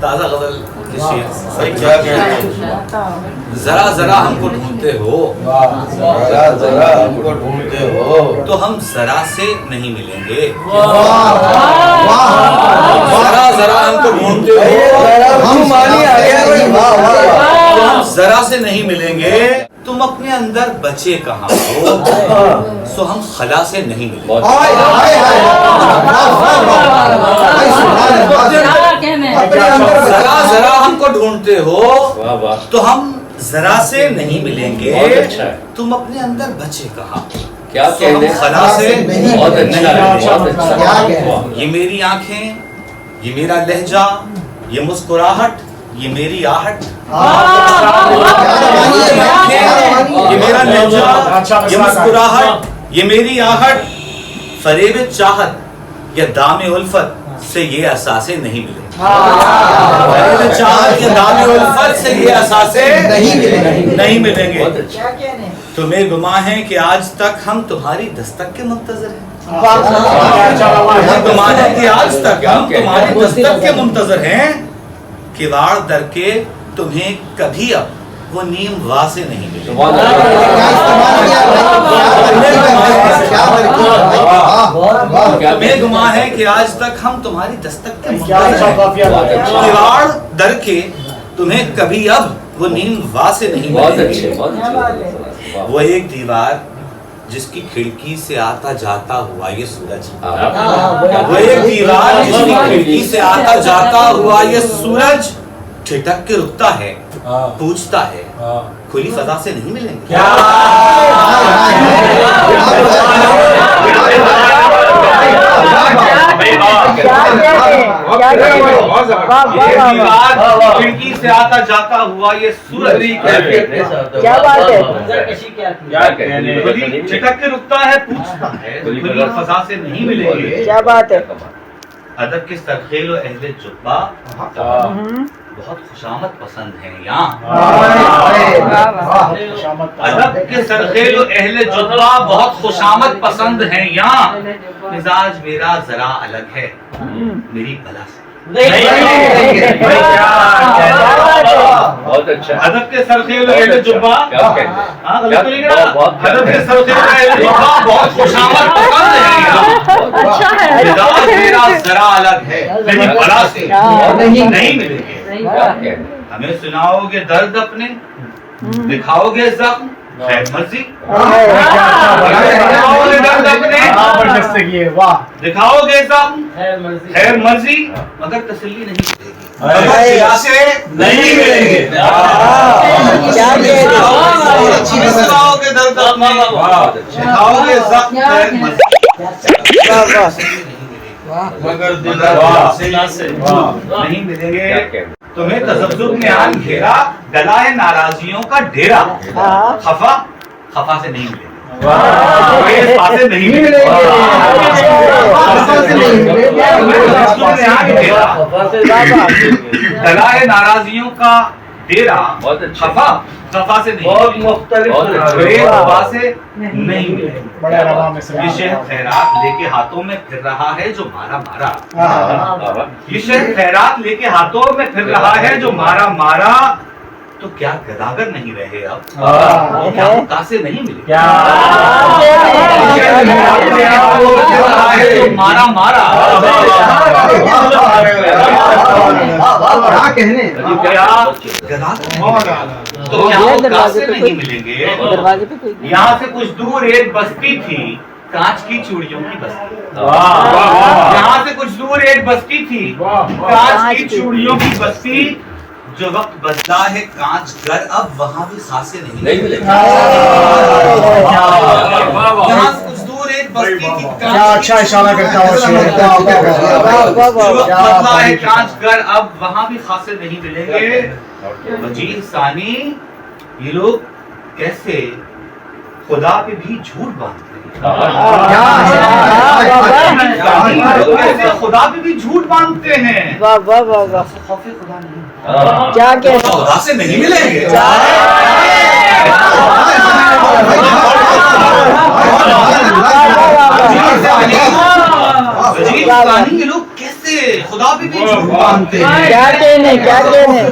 تازہ غزل کے شعر بھائی کیا کہتے ہیں؟ ذرا ذرا ہم کو ڈھونڈتے ہو، ذرا ذرا ہم کو ڈھونڈتے ہو تو ہم ذرا سے نہیں ملیں گے، ذرا ذرا ہم کو ڈھونڈتے ہو تو ہم ذرا سے نہیں ملیں گے، تم اپنے اندر بچے کہاں ہو سو ہم خلا سے نہیں ملیں گے۔ ذرا ذرا ہم کو ڈھونڈتے ہو تو ہم ذرا سے نہیں ملیں گے، تم اپنے اندر بچے کہاں کیا ہم خلا سے نہیں ملیں گے۔ یہ یہ میری آنکھیں، یہ میرا لہجہ، یہ مسکراہٹ، یہ میری آہٹ، یہ میرا لہجہ، یہ مسکراہٹ، یہ میری آہٹ، فریب چاہت یا دام الفت سے یہ احساسیں نہیں ملے، فریب چاہت یا دام الفت سے یہ احساسیں نہیں ملیں گے۔ تمہیں گمان ہے کہ آج تک ہم تمہاری دستک کے منتظر ہیں، تمہیں گمان ہے کہ آج تک ہم تمہاری دستک کے منتظر ہیں، کواڑ در کے تمہیں کبھی اب وہ نیم واہ سے نہیں ملے۔ تمہیں گمان ہے کہ آج تک ہم تمہاری دستک کے منتظر ہیں، کواڑ در کے تمہیں کبھی اب وہ نیم واہ سے نہیں ملے۔ وہ ایک دیوار جس کی کھڑکی سے آتا جاتا ہوا یہ سورج، وہ ایک دیوار جس کی کھڑکی سے آتا جاتا ہوا یہ سورج ٹھٹک کے رکتا ہے، پوچھتا ہے کھلی فضا سے نہیں ملیں گے۔ کھڑکی سے آتا جاتا ہوا یہ سورج ٹھٹک کے رکتا ہے، پوچھتا ہے کھلی فضا سے نہیں ملیں گے۔ کیا بات ہے۔ ادب کے سرخیل و اہل جبہ بہت خوشامد پسند ہیں یہاں، ادب کے سرخیل و اہل جبہ بہت خوشامد پسند ہیں یہاں، مزاج میرا ذرا الگ ہے میری بلا سے۔ بہت اچھا۔ ادب کے سرخیل و اہل جبہ، ادب کے سرخیل و اہل جبہ بہت خوشامد پسند ہیں یہاں، مزاج میرا ذرا الگ ہے میری بلا سے نہیں ملیں گے۔ ہمیں سناؤ گے درد اپنے، دکھاؤ گے زخم خیر مرضی، دکھاؤ گے درد اپنے، دکھاؤ گے زخم خیر مرضی، مگر تسلی نہیں ملے گی، نہیں ملیں گے۔ سناؤ گے درد اپنے، دکھاؤ گے زخم خیر مرضی، مگر دل سے نہیں ملیں گے۔ تمہیں تذبذب میں آن گھیرا، گلا ہے ناراضیوں کا ڈیرا، خفا خفا سے نہیں ملے گلا ہے ناراضیوں کا ڈیرا، خفا خفا سے نہیں، بہت مختلف سے نہیں ملے۔ یہ شہر خیرات لے کے ہاتھوں میں پھر رہا ہے جو مارا مارا، یہ شہر خیرات لے کے ہاتھوں میں پھر رہا ہے جو مارا مارا، تو کیا گداگر نہیں رہے اب، کیا مقاسے نہیں ملے، مارا مارا تو کیا مقاسے نہیں ملیں گے۔ یہاں سے کچھ دور ایک بستی تھی کانچ کی چوڑیوں کی بستی، یہاں سے کچھ دور ایک بستی تھی کانچ کی چوڑیوں کی بستی، جو وقت بدلا ہے کانچ گر اب وہاں بھی خاصے نہیں ملے۔ یہاں سے کچھ دور ایک بستی تھی اچھا اشارہ کرتا ہوں، جو وقت بدلا ہے کانچ گر اب وہاں بھی خاصے نہیں ملیں گے۔ وجیہ ثانی، یہ لوگ کیسے خدا پہ بھی جھوٹ باندھتے ہیں، خدا پہ بھی جھوٹ باندھتے ہیں، خوف خدا نہیں، کیا خدا سے نہیں ملیں گے۔ یہ لوگ کیسے مانتے خدا بھی جھوٹ مانتے کیا کہنے کیا کہنے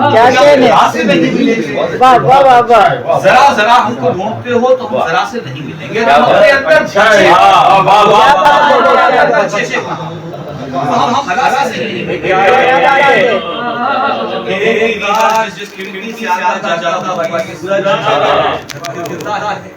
کیا کہنے ذرا سے نہیں ملیں گے واہ واہ واہ واہ ذرا ہم کو ڈھونڈتے ہو تو ہم ذرا سے نہیں ملیں گے کیا بات ہمارے ہے؟ اندر کیا بات ہے ہم ذرا سے نہیں ملیں گے کیا بات ہے ایک راج جس کھڑکی سے آتا جاتا باقی سورج کیا بات ہے